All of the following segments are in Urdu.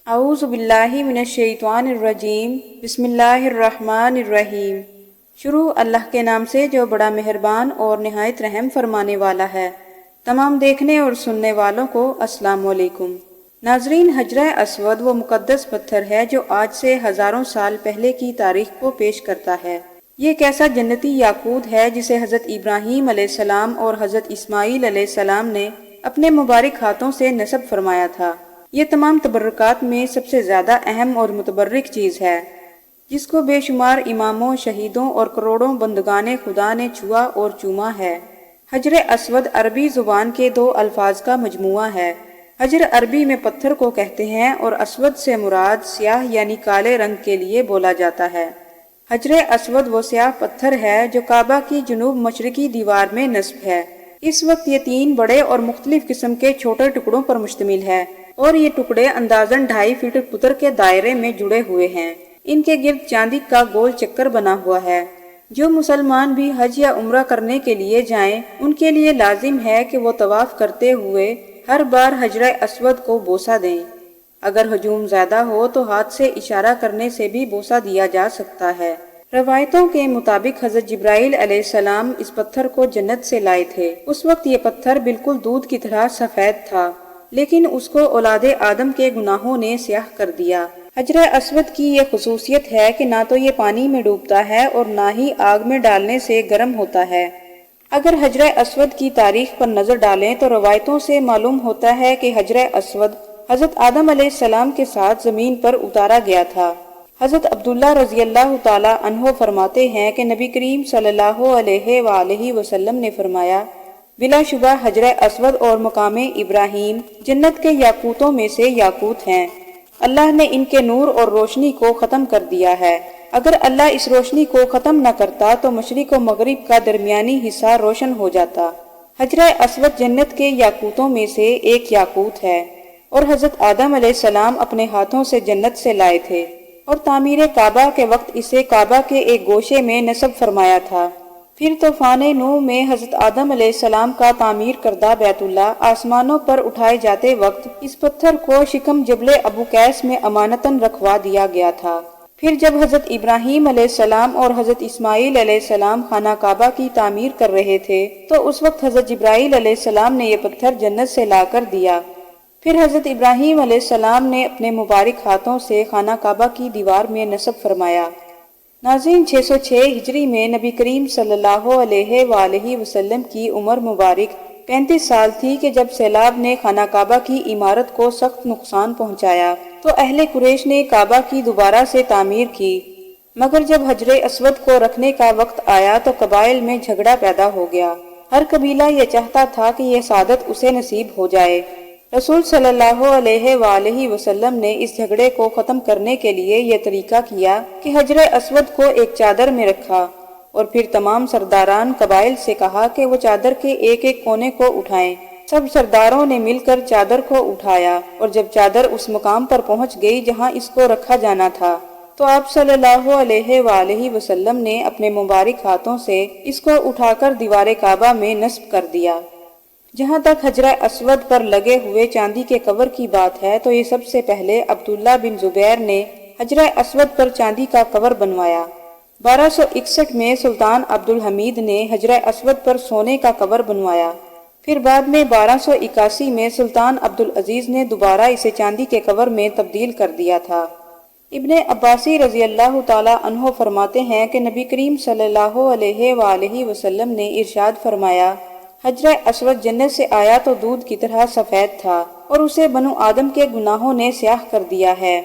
اعوذ باللہ من الشیطان الرجیم، بسم اللہ الرحمن الرحیم۔ شروع اللہ کے نام سے جو بڑا مہربان اور نہایت رحم فرمانے والا ہے۔ تمام دیکھنے اور سننے والوں کو السلام علیکم۔ ناظرین، حجرہ اسود وہ مقدس پتھر ہے جو آج سے ہزاروں سال پہلے کی تاریخ کو پیش کرتا ہے۔ یہ ایک ایسا جنتی یاقوت ہے جسے حضرت ابراہیم علیہ السلام اور حضرت اسماعیل علیہ السلام نے اپنے مبارک ہاتھوں سے نصب فرمایا تھا۔ یہ تمام تبرکات میں سب سے زیادہ اہم اور متبرک چیز ہے، جس کو بے شمار اماموں، شہیدوں اور کروڑوں بندگان خدا نے چھوا اور چوما ہے۔ حجر اسود عربی زبان کے دو الفاظ کا مجموعہ ہے۔ حجر عربی میں پتھر کو کہتے ہیں اور اسود سے مراد سیاہ یعنی کالے رنگ کے لیے بولا جاتا ہے۔ حجر اسود وہ سیاہ پتھر ہے جو کعبہ کی جنوب مشرقی دیوار میں نصب ہے۔ اس وقت یہ 3 بڑے اور مختلف قسم کے چھوٹے ٹکڑوں پر مشتمل ہے اور یہ ٹکڑے اندازاً 2.5 فٹ قطر کے دائرے میں جڑے ہوئے ہیں۔ ان کے گرد چاندی کا گول چکر بنا ہوا ہے۔ جو مسلمان بھی حج یا عمرہ کرنے کے لیے جائیں، ان کے لیے لازم ہے کہ وہ طواف کرتے ہوئے ہر بار حجر اسود کو بوسہ دیں۔ اگر ہجوم زیادہ ہو تو ہاتھ سے اشارہ کرنے سے بھی بوسہ دیا جا سکتا ہے۔ روایتوں کے مطابق حضرت جبرائیل علیہ السلام اس پتھر کو جنت سے لائے تھے۔ اس وقت یہ پتھر بالکل دودھ کی طرح سفید تھا، لیکن اس کو اولاد آدم کے گناہوں نے سیاہ کر دیا۔ حجر اسود کی یہ خصوصیت ہے کہ نہ تو یہ پانی میں ڈوبتا ہے اور نہ ہی آگ میں ڈالنے سے گرم ہوتا ہے۔ اگر حجر اسود کی تاریخ پر نظر ڈالیں تو روایتوں سے معلوم ہوتا ہے کہ حجر اسود حضرت آدم علیہ السلام کے ساتھ زمین پر اتارا گیا تھا۔ حضرت عبداللہ رضی اللہ تعالی عنہ فرماتے ہیں کہ نبی کریم صلی اللہ علیہ وآلہ وسلم نے فرمایا، بلا شبہ حجر اسود اور مقام ابراہیم جنت کے یاقوتوں میں سے یاقوت ہیں۔ اللہ نے ان کے نور اور روشنی کو ختم کر دیا ہے۔ اگر اللہ اس روشنی کو ختم نہ کرتا تو مشرق و مغرب کا درمیانی حصہ روشن ہو جاتا۔ حجر اسود جنت کے یاقوتوں میں سے ایک یاقوت ہے اور حضرت آدم علیہ السلام اپنے ہاتھوں سے جنت سے لائے تھے اور تعمیر کعبہ کے وقت اسے کعبہ کے ایک گوشے میں نصب فرمایا تھا۔ پھر طوفان نوح میں حضرت آدم علیہ السلام کا تعمیر کردہ بیت اللہ آسمانوں پر اٹھائے جاتے وقت اس پتھر کو شکم جبل ابو قیس میں امانتاً رکھوا دیا گیا تھا۔ پھر جب حضرت ابراہیم علیہ السلام اور حضرت اسماعیل علیہ السلام خانہ کعبہ کی تعمیر کر رہے تھے تو اس وقت حضرت جبرائیل علیہ السلام نے یہ پتھر جنت سے لا کر دیا۔ پھر حضرت ابراہیم علیہ السلام نے اپنے مبارک ہاتھوں سے خانہ کعبہ کی دیوار میں نصب فرمایا۔ ناظرین، 606 ہجری میں نبی کریم صلی اللہ علیہ وآلہ وسلم کی عمر مبارک 35 سال تھی کہ جب سیلاب نے خانہ کعبہ کی عمارت کو سخت نقصان پہنچایا تو اہل قریش نے کعبہ کی دوبارہ سے تعمیر کی، مگر جب حجر اسود کو رکھنے کا وقت آیا تو قبائل میں جھگڑا پیدا ہو گیا۔ ہر قبیلہ یہ چاہتا تھا کہ یہ سعادت اسے نصیب ہو جائے۔ رسول صلی اللہ علیہ وآلہ وسلم نے اس جھگڑے کو ختم کرنے کے لیے یہ طریقہ کیا کہ حجر اسود کو ایک چادر میں رکھا اور پھر تمام سرداران قبائل سے کہا کہ وہ چادر کے ایک ایک کونے کو اٹھائیں۔ سب سرداروں نے مل کر چادر کو اٹھایا اور جب چادر اس مقام پر پہنچ گئی جہاں اس کو رکھا جانا تھا تو آپ صلی اللہ علیہ وآلہ وسلم نے اپنے مبارک ہاتھوں سے اس کو اٹھا کر دیوار کعبہ میں نصب کر دیا۔ جہاں تک حجر اسود پر لگے ہوئے چاندی کے کور کی بات ہے تو یہ سب سے پہلے عبداللہ بن زبیر نے حجر اسود پر چاندی کا کور بنوایا۔ 1261 میں سلطان عبد الحمید نے حجر اسود پر سونے کا کور بنوایا۔ پھر بعد میں 1281 میں سلطان عبد العزیز نے دوبارہ اسے چاندی کے کور میں تبدیل کر دیا تھا۔ ابن عباسی رضی اللہ تعالی عنہ فرماتے ہیں کہ نبی کریم صلی اللہ علیہ وآلہ وسلم نے ارشاد فرمایا، حجر اسود جنت سے آیا تو دودھ کی طرح سفید تھا اور اسے بنو آدم کے گناہوں نے سیاہ کر دیا ہے۔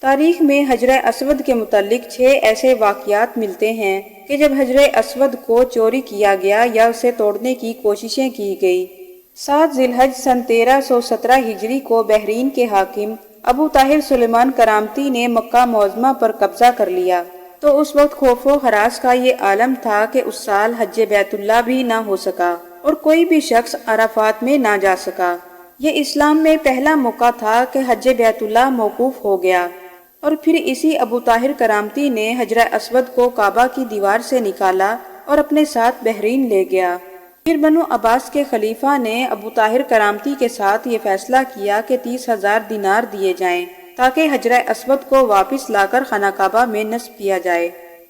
تاریخ میں حجر اسود کے متعلق 6 ایسے واقعات ملتے ہیں کہ جب حجر اسود کو چوری کیا گیا یا اسے توڑنے کی کوششیں کی گئی۔ 7 ذی الحج سن 1317 ہجری کو بحرین کے حاکم ابو طاہر سلیمان کرامتی نے مکہ معظمہ پر قبضہ کر لیا تو اس وقت خوف و ہراس کا یہ عالم تھا کہ اس سال حج بیت اللہ بھی نہ ہو سکا اور کوئی بھی شخص عرفات میں نہ جا سکا۔ یہ اسلام میں پہلا موقع تھا کہ حج بیت اللہ موقوف ہو گیا اور پھر اسی ابو طاہر کرامتی نے حجر اسود کو کعبہ کی دیوار سے نکالا اور اپنے ساتھ بحرین لے گیا۔ پھر بنو عباس کے خلیفہ نے ابو طاہر کرامتی کے ساتھ یہ فیصلہ کیا کہ 30,000 دینار دیے جائیں تاکہ حجر اسود کو واپس لا کر خانہ کعبہ میں نصب کیا جائے۔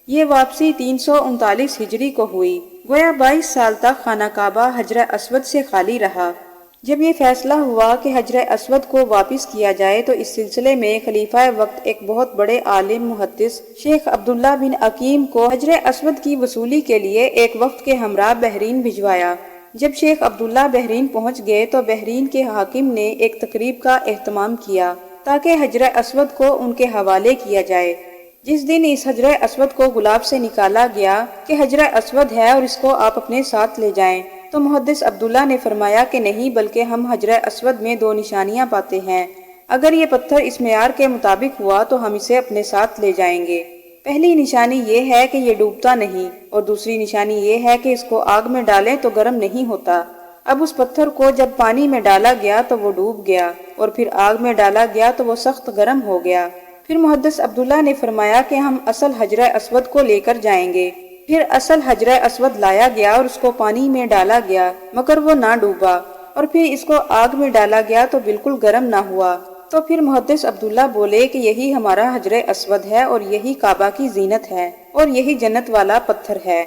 یہ واپسی 339 ہجری کو ہوئی۔ گویا 22 سال تک خانہ کعبہ حجر اسود سے خالی رہا۔ جب یہ فیصلہ ہوا کہ حجر اسود کو واپس کیا جائے تو اس سلسلے میں خلیفہ وقت ایک بہت بڑے عالم محدث شیخ عبداللہ بن عقیم کو حجر اسود کی وصولی کے لیے ایک وفد کے ہمراہ بحرین بھجوایا۔ جب شیخ عبداللہ بحرین پہنچ گئے تو بحرین کے حاکم نے ایک تقریب کا اہتمام کیا تاکہ حجر اسود کو ان کے حوالے کیا جائے۔ جس دن اس حجر اسود کو گلاب سے نکالا گیا کہ حجر اسود ہے اور اس کو آپ اپنے ساتھ لے جائیں، تو محدث عبداللہ نے فرمایا کہ نہیں، بلکہ ہم حجر اسود میں 2 نشانیاں پاتے ہیں۔ اگر یہ پتھر اس معیار کے مطابق ہوا تو ہم اسے اپنے ساتھ لے جائیں گے۔ پہلی نشانی یہ ہے کہ یہ ڈوبتا نہیں، اور دوسری نشانی یہ ہے کہ اس کو آگ میں ڈالیں تو گرم نہیں ہوتا۔ اب اس پتھر کو جب پانی میں ڈالا گیا تو وہ ڈوب گیا، اور پھر آگ میں ڈالا گیا تو وہ سخت گرم ہو گیا۔ پھر محدث عبداللہ نے فرمایا کہ ہم اصل حجر اسود کو لے کر جائیں گے۔ پھر اصل حجر اسود لایا گیا اور اس کو پانی میں ڈالا گیا، مگر وہ نہ ڈوبا، اور پھر اس کو آگ میں ڈالا گیا تو بالکل گرم نہ ہوا۔ تو پھر محدث عبداللہ بولے کہ یہی ہمارا حجر اسود ہے، اور یہی کعبہ کی زینت ہے، اور یہی جنت والا پتھر ہے۔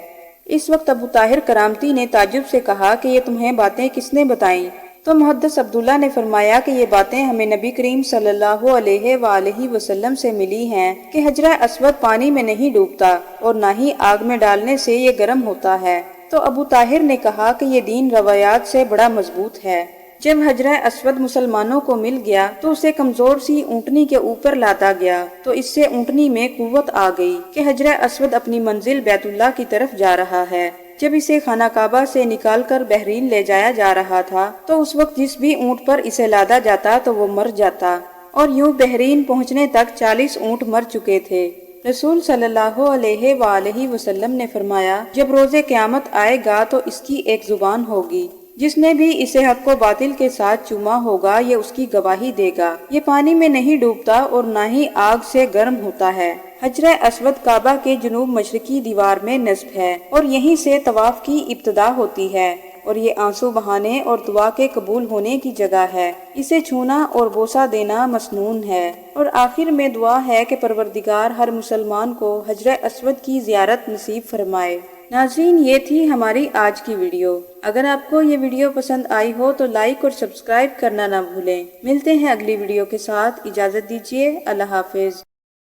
اس وقت ابو طاہر کرامتی نے تعجب سے کہا کہ یہ تمہیں باتیں کس نے بتائیں؟ تو محدث عبداللہ نے فرمایا کہ یہ باتیں ہمیں نبی کریم صلی اللہ علیہ وآلہ وسلم سے ملی ہیں کہ حجر اسود پانی میں نہیں ڈوبتا، اور نہ ہی آگ میں ڈالنے سے یہ گرم ہوتا ہے۔ تو ابو طاہر نے کہا کہ یہ دین روایات سے بڑا مضبوط ہے۔ جب حجر اسود مسلمانوں کو مل گیا تو اسے کمزور سی اونٹنی کے اوپر لادا گیا، تو اس سے اونٹنی میں قوت آ گئی کہ حجر اسود اپنی منزل بیت اللہ کی طرف جا رہا ہے۔ جب اسے خانہ کعبہ سے نکال کر بحرین لے جایا جا رہا تھا تو اس وقت جس بھی اونٹ پر اسے لادا جاتا تو وہ مر جاتا، اور یوں بحرین پہنچنے تک 40 اونٹ مر چکے تھے۔ رسول صلی اللہ علیہ وآلہ وسلم نے فرمایا، جب روز قیامت آئے گا تو اس کی ایک زبان ہوگی، جس نے بھی اسے حق و باطل کے ساتھ چوما ہوگا یہ اس کی گواہی دے گا۔ یہ پانی میں نہیں ڈوبتا اور نہ ہی آگ سے گرم ہوتا ہے۔ حجر اسود کعبہ کے جنوب مشرقی دیوار میں نصب ہے، اور یہیں سے طواف کی ابتدا ہوتی ہے، اور یہ آنسو بہانے اور دعا کے قبول ہونے کی جگہ ہے۔ اسے چھونا اور بوسہ دینا مسنون ہے، اور آخر میں دعا ہے کہ پروردگار ہر مسلمان کو حجر اسود کی زیارت نصیب فرمائے۔ ناظرین، یہ تھی ہماری آج کی ویڈیو۔ اگر آپ کو یہ ویڈیو پسند آئی ہو تو لائک اور سبسکرائب کرنا نہ بھولیں۔ ملتے ہیں اگلی ویڈیو کے ساتھ، اجازت دیجیے، اللہ حافظ۔